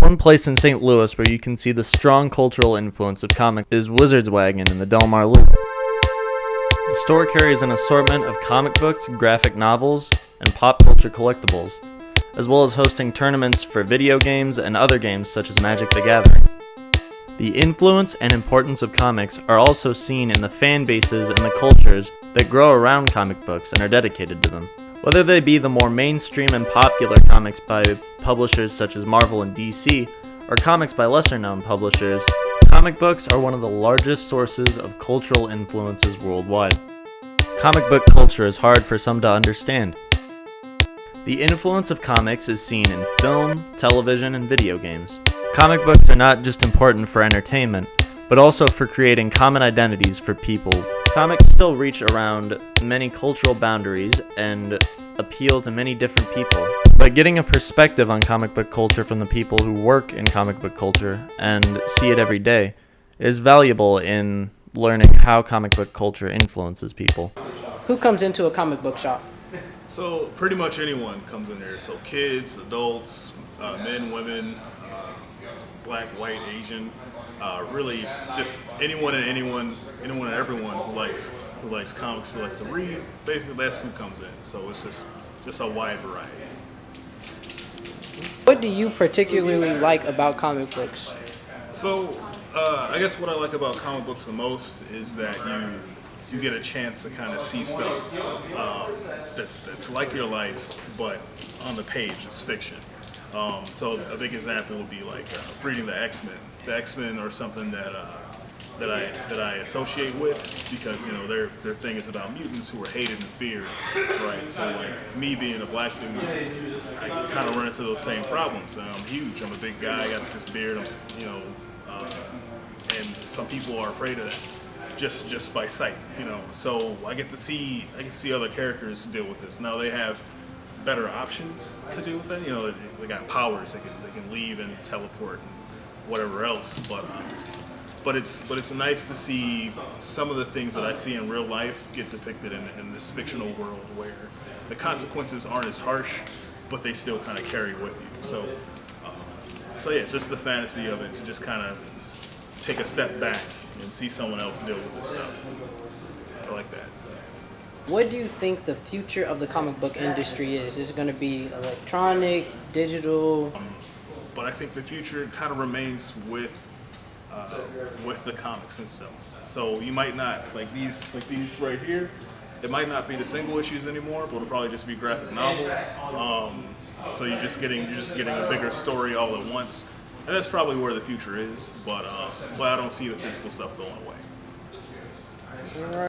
One place in St. Louis where you can see the strong cultural influence of comics is Wizard's Wagon in the Del Mar Loop. The store carries an assortment of comic books, graphic novels, and pop culture collectibles, as well as hosting tournaments for video games and other games such as Magic the Gathering. The influence and importance of comics are also seen in the fan bases and the cultures that grow around comic books and are dedicated to them. Whether they be the more mainstream and popular comics by publishers such as Marvel and DC, or comics by lesser-known publishers, comic books are one of the largest sources of cultural influences worldwide. Comic book culture is hard for some to understand. The influence of comics is seen in film, television, and video games. Comic books are not just important for entertainment, but also for creating common identities for people. Comics still reach around many cultural boundaries and appeal to many different people. But getting a perspective on comic book culture from the people who work in comic book culture and see it every day is valuable in learning how comic book culture influences people. Who comes into a comic book shop? So pretty much anyone comes in there. So kids, adults, men, women, black, white, Asian, really just anyone and everyone who likes comics, who likes to read. Basically, that's who comes in. So it's just a wide variety. What do you particularly like about comic books? So I guess what I like about comic books the most is that you get a chance to kind of see stuff that's like your life, but on the page it's fiction. So a big example would be like reading the X-Men. The X-Men are something that I associate with because their thing is about mutants who are hated and feared, right? So like me being a black dude, I kind of run into those same problems. I'm huge. I'm a big guy. I got this beard. And some people are afraid of that just by sight, So I get to see other characters deal with this. Now they have better options to deal with it. They got powers. They can leave and teleport and whatever else. But it's nice to see some of the things that I see in real life get depicted in this fictional world where the consequences aren't as harsh, but they still kind of carry with you. So yeah, it's just the fantasy of it to just kind of take a step back and see someone else deal with this stuff. I like that. What do you think the future of the comic book industry is? Is it going to be electronic, digital? But I think the future kind of remains with the comics itself. So you might not like these right here. It might not be the single issues anymore, but it'll probably just be graphic novels. So you're just getting a bigger story all at once, and that's probably where the future is. But I don't see the physical stuff going away.